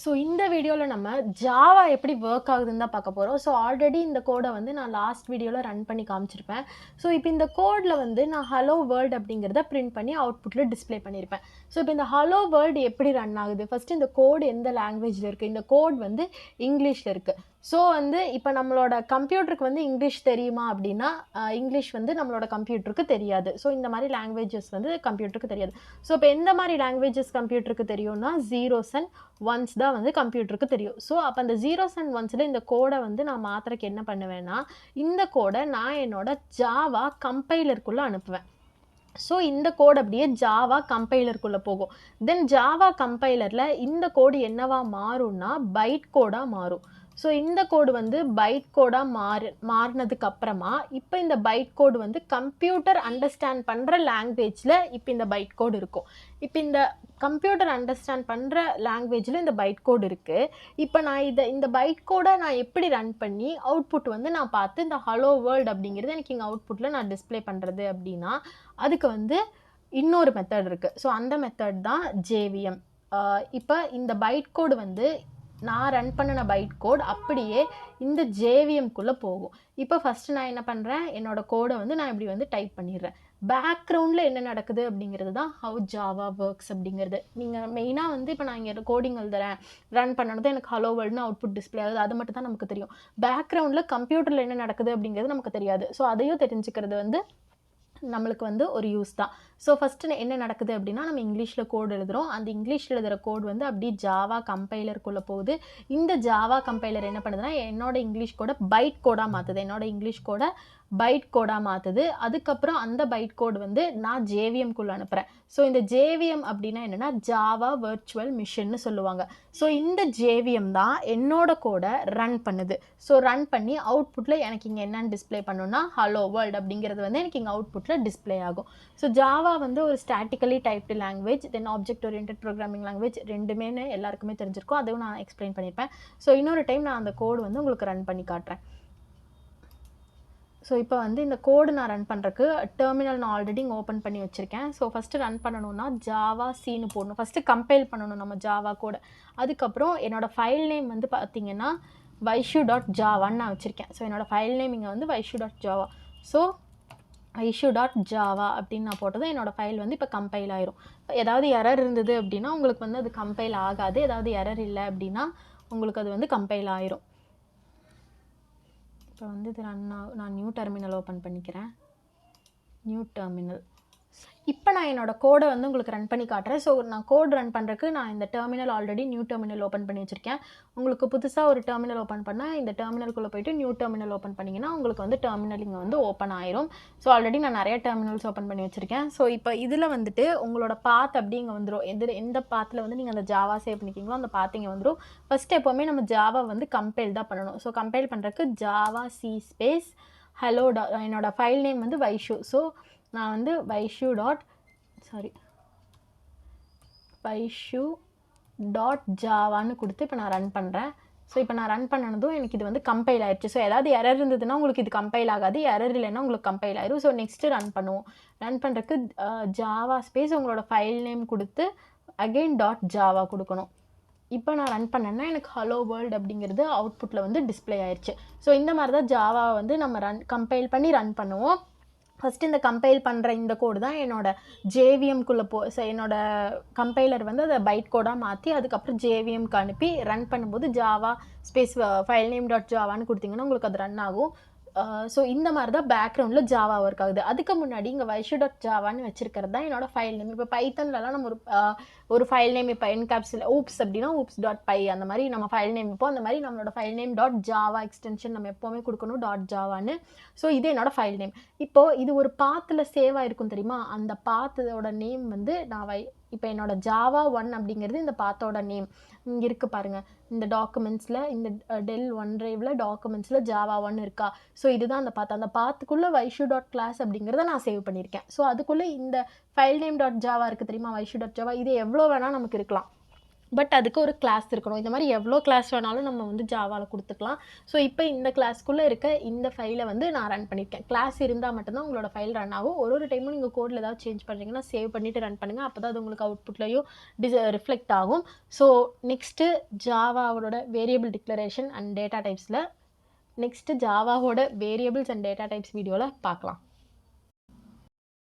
So இந்த வீடியோவில் நம்ம ஜாவா எப்படி ஒர்க் ஆகுதுன்னு தான் பார்க்க போகிறோம். ஸோ ஆல்ரெடி இந்த கோடை வந்து நான் லாஸ்ட் வீடியோவில் ரன் பண்ணி காமிச்சிருப்பேன். ஸோ இப்போ இந்த கோடில் வந்து நான் ஹலோ வேர்ல்டு அப்படிங்கிறத பிரிண்ட் பண்ணி அவுட்புட்டில் டிஸ்பிளே பண்ணியிருப்பேன். ஸோ இப்போ இந்த ஹலோ வேர்ல்டு எப்படி ரன் ஆகுது, ஃபஸ்ட்டு இந்த கோடு எந்த லாங்குவேஜில் இருக்குது, இந்த கோட் வந்து இங்கிலீஷில் இருக்குது. ஸோ வந்து இப்போ நம்மளோட கம்ப்யூட்டருக்கு வந்து இங்கிலீஷ் தெரியுமா அப்படின்னா இங்கிலீஷ் வந்து நம்மளோட கம்ப்யூட்டருக்கு தெரியாது. ஸோ இந்த மாதிரி லாங்குவேஜஸ் வந்து கம்ப்யூட்டருக்கு தெரியாது. ஸோ இப்போ எந்த மாதிரி லாங்குவேஜஸ் கம்ப்யூட்டருக்கு தெரியும்னா ஜீரோஸ் அண்ட் ஒன்ஸ் தான் வந்து கம்ப்யூட்டருக்கு தெரியும். ஸோ அப்போ அந்த ஜீரோஸ் அண்ட் ஒன்ஸில் இந்த கோடை வந்து நான் மாத்திரக்கு என்ன பண்ணுவேன்னா, இந்த கோடை நான் என்னோட ஜாவா கம்பைலருக்குள்ளே அனுப்புவேன். ஸோ இந்த கோட் அப்படியே ஜாவா கம்பைலருக்குள்ளே போகும். தென் ஜாவா கம்பைலரில் இந்த கோடு என்னவா மாறும்னா பைட் கோடாக மாறும். ஸோ இந்த கோடு வந்து பைட் கோடாக மாறினதுக்கு அப்புறமா இப்போ இந்த பைட் கோடு வந்து கம்ப்யூட்டர் அண்டர்ஸ்டாண்ட் பண்ணுற லாங்குவேஜில் இப்போ இந்த பைட் கோடு இருக்கும். இப்போ இந்த கம்ப்யூட்டர் அண்டர்ஸ்டாண்ட் பண்ணுற லாங்குவேஜில் இந்த பைட் கோடு இருக்குது. இப்போ நான் இந்த பைட் கோடை நான் எப்படி ரன் பண்ணி அவுட்புட் வந்து நான் பார்த்து இந்த ஹலோ வேர்ல்டு அப்படிங்கிறது எனக்கு இங்கே அவுட்புட்டில் நான் டிஸ்பிளே பண்ணுறது அப்படின்னா அதுக்கு வந்து இன்னொரு மெத்தட் இருக்குது. ஸோ அந்த மெத்தட் தான் ஜேவிஎம். இப்போ இந்த பைட் கோடு வந்து நான் ரன் பண்ணின பைட் கோட் அப்படியே இந்த ஜேவிஎம்குள்ளே போகும். இப்போ ஃபஸ்ட்டு நான் என்ன பண்ணுறேன், என்னோடய கோடை வந்து நான் இப்படி வந்து டைப் பண்ணிடுறேன். பேக்ரவுண்டில் என்ன நடக்குது அப்படிங்கிறது தான் ஹவு ஜாவா ஒர்க்ஸ் அப்படிங்கிறது. நீங்கள் மெயினாக வந்து இப்போ நான் இங்கே கோடிங் எழுதுறேன், ரன் பண்ணது எனக்கு ஹலோ வேர்ல்டுன்னு அவுட்புட் டிஸ்பிளே ஆகுது, அது மட்டும் தான் நமக்கு தெரியும். பேக்ரவுண்டில் கம்ப்யூட்டரில் என்ன நடக்குது அப்படிங்கிறது நமக்கு தெரியாது. ஸோ அதையும் தெரிஞ்சுக்கிறது வந்து நம்மளுக்கு வந்து ஒரு யூஸ் தான். ஸோ ஃபஸ்ட்டு என்ன நடக்குது அப்படின்னா, நம்ம இங்கிலீஷில் கோட் எழுதுகிறோம். அந்த இங்கிலீஷில் எழுதுகிற கோட் வந்து அப்படியே ஜாவா கம்பைலருக்குள்ளே போகுது. இந்த ஜாவா கம்பைலர் என்ன பண்ணுதுன்னா, என்னோட இங்கிலீஷ் கோடை பைட் கோடாக மாற்றுது. என்னோட இங்கிலீஷ் கோடை பைட் கோடாக மாற்றுது. அதுக்கப்புறம் அந்த பைட் கோடு வந்து நான் ஜேவிஎம்குள்ளே அனுப்புகிறேன். ஸோ இந்த ஜேவிஎம் அப்படின்னா என்னென்னா ஜாவா வர்ச்சுவல் மிஷின்னு சொல்லுவாங்க. ஸோ இந்த ஜேவிஎம் தான் என்னோட கோடை ரன் பண்ணுது. ஸோ ரன் பண்ணி அவுட்புட்டில் எனக்கு இங்கே என்னென்னு டிஸ்பிளே பண்ணணும்னா ஹலோ வேர்ல்டு அப்படிங்கிறது வந்து எனக்கு இங்கே அவுட்புட்டில் டிஸ்பிளே ஆகும். ஸோ ஜாவா வந்து ஒரு ஸ்டாட்டிக்கலி டைப்டு லாங்குவேஜ், தென் ஆப்ஜெக்ட் ஓரியன்டட் ப்ரோக்ராமிங் லாங்குவேஜ், ரெண்டுமே எல்லாருக்குமே தெரிஞ்சிருக்கும். அதுவும் நான் எக்ஸ்பிளைன் பண்ணியிருப்பேன். ஸோ இன்னொரு டைம் நான் அந்த கோடு வந்து உங்களுக்கு ரன் பண்ணி காட்டுறேன். ஸோ இப்போ வந்து இந்த கோடு நான் ரன் பண்ணுறக்கு டெர்மினல் நான் ஆல்ரெடி இங்கே ஓப்பன் பண்ணி வச்சுருக்கேன். ஸோ ஃபஸ்ட்டு ரன் பண்ணணும்னா ஜாவா சீனு போடணும். ஃபஸ்ட்டு கம்பைல் பண்ணணும் நம்ம ஜாவா கோடை. அதுக்கப்புறம் என்னோடய ஃபைல் நேம் வந்து பார்த்திங்கன்னா vaishu.javaன்னு நான் வச்சுருக்கேன். ஸோ என்னோடய ஃபைல் நேம் இங்கே வந்து vaishu.java. ஸோ vaishu.java அப்படின்னு நான் போட்டதும் என்னோடய ஃபைல் வந்து இப்போ கம்பைல் ஆயிரும். ஏதாவது எரர் இருந்தது அப்படின்னா உங்களுக்கு வந்து அது கம்பைல் ஆகாது. ஏதாவது எரர் இல்லை அப்படின்னா உங்களுக்கு அது வந்து கம்பைல் ஆயிரும். இப்போ வந்து இது நான் நியூ டெர்மினல் ஓப்பன் பண்ணிக்கிறேன். New terminal. இப்போ நான் என்னோடய கோடை வந்து உங்களுக்கு ரன் பண்ணி காட்டுறேன். ஸோ நான் கோட் ரன் பண்ணுறதுக்கு நான் இந்த terminal already new terminal open பண்ணி வச்சுருக்கேன். உங்களுக்கு புதுசாக ஒரு டெர்மினல் ஓப்பன் பண்ணால் இந்த டெர்மினலுக்குள்ளே போய்ட்டு நியூ டெர்மினல் ஓப்பன் பண்ணிங்கன்னா உங்களுக்கு வந்து டெர்மினல் இங்கே வந்து ஓப்பன் ஆயிரும். ஸோ ஆல்ரெடி நான் நிறைய டெர்மினல்ஸ் ஓப்பன் பண்ணி வச்சுருக்கேன். ஸோ இப்போ இதில் வந்துட்டு உங்களோட பாத் அப்படி இங்கே வந்துடும். எந்த பாத்தில் வந்து நீங்கள் அந்த ஜாவா சேவ் பண்ணிக்கிங்களோ அந்த பாத் இங்கே வந்துடும். ஃபஸ்ட்டு எப்போவுமே நம்ம ஜாவா வந்து கம்பைல் தான் பண்ணணும். ஸோ கம்பைல் பண்ணுறதுக்கு ஜாவா சி ஸ்பேஸ் ஹலோ என்னோட ஃபைல் நேம் வந்து வைஷு. ஸோ நான் வந்து vaishu.javaன்னு கொடுத்து இப்போ நான் ரன் பண்ணுறேன். ஸோ இப்போ நான் ரன் பண்ணனதும் எனக்கு இது வந்து கம்பைல் ஆயிடுச்சு. ஸோ ஏதாவது எரர் இருந்ததுன்னா உங்களுக்கு இது கம்பைல் ஆகாது, எரர் இல்லைன்னா உங்களுக்கு கம்பைல் ஆயிரும். ஸோ நெக்ஸ்ட்டு ரன் பண்ணுவோம். ரன் பண்ணுறதுக்கு ஜாவா ஸ்பேஸ் உங்களோட ஃபைல் நேம் கொடுத்து அகெயின் .java கொடுக்கணும். இப்போ நான் ரன் பண்ணேன்னா எனக்கு ஹலோ வேர்ல்டு அப்படிங்கிறது அவுட்புட்டில் வந்து டிஸ்பிளே ஆயிடுச்சு. ஸோ இந்த மாதிரி தான் ஜாவா வந்து நம்ம கம்பைல் பண்ணி ரன் பண்ணுவோம். ஃபஸ்ட்டு இந்த கம்பைல் பண்ணுற இந்த கோடு தான் என்னோடய ஜேவிஎம்குள்ளே என்னோடய கம்பைலர் வந்து அதை பைட் கோடாக மாற்றி அதுக்கப்புறம் ஜேவிஎம்க்கு அனுப்பி ரன் பண்ணும்போது ஜாவா ஸ்பேஸ் ஃபைல் நேம் .javaன்னு கொடுத்தீங்கன்னா உங்களுக்கு அது ரன் ஆகும். ஸோ இந்த மாதிரி தான் பேக்ரவுண்டில் ஜாவா ஒர்க் ஆகுது. அதுக்கு முன்னாடி இங்கே vaishu.javaன்னு வச்சுருக்கிறது தான் என்னோடய ஃபைல் நேம். இப்போ பைத்தன்லலாம் நம்ம ஒரு ஃபைல் நேம் இப்போ என்கேப்ஸில் ஊப்ஸ் அப்படின்னா oops.py அந்த மாதிரி நம்ம ஃபைல் நேம் இப்போ அந்த மாதிரி நம்மளோட ஃபைல் நேம் .java எக்ஸ்டென்ஷன் நம்ம எப்போவுமே கொடுக்கணும் .javaன்னு. ஸோ இது என்னோடய ஃபைல் நேம். இப்போது இது ஒரு பாத்தில் சேவ் ஆகிருக்கும் தெரியுமா, அந்த பாத்தோட நேம் வந்து இப்போ என்னோடய ஜாவா 1 அப்படிங்கிறது இந்த பாத்தோட நேம் இங்கே இருக்குது பாருங்கள். இந்த டாக்குமெண்ட்ஸில் இந்த டெல் ஒன் ட்ரைவில் டாக்குமெண்ட்ஸில் ஜாவா 1 இருக்கா. ஸோ இதுதான் அந்த பாத்துக்குள்ளே vaishu.class அப்படிங்கிறத நான் சேவ் பண்ணியிருக்கேன். ஸோ அதுக்குள்ளே இந்த ஃபைல் நேம் .java இருக்குது தெரியுமா, vaishu.java, இது எவ்வளோ வேணால் நமக்கு இருக்கலாம். பட் அதுக்கு ஒரு கிளாஸ் இருக்கணும். இந்த மாதிரி எவ்வளோ கிளாஸ் வேணாலும் நம்ம வந்து ஜாவாவில் கொடுத்துக்கலாம். ஸோ இப்போ இந்த கிளாஸ்க்குள்ளே இருக்க இந்த ஃபைலை வந்து நான் ரன் பண்ணியிருக்கேன். கிளாஸ் இருந்தால் மட்டும்தான் உங்களோட ஃபைல் ரன் ஆகும். ஒரு டைமும் நீங்கள் கோடில் ஏதாவது சேஞ்ச் பண்ணுறீங்கன்னா சேவ் பண்ணிவிட்டு ரன் பண்ணுங்கள். அப்போ தான் அது உங்களுக்கு அவுட்புட்லையும் ரிஃப்ளெக்ட் ஆகும். ஸோ நெக்ஸ்ட்டு ஜாவாவோட வேரியபிள் டிக்ளரேஷன் அண்ட் டேட்டா டைப்ஸில் ஜாவாவோட வேரியபிள்ஸ் அண்ட் டேட்டா டைப்ஸ் வீடியோவில் பார்க்கலாம்.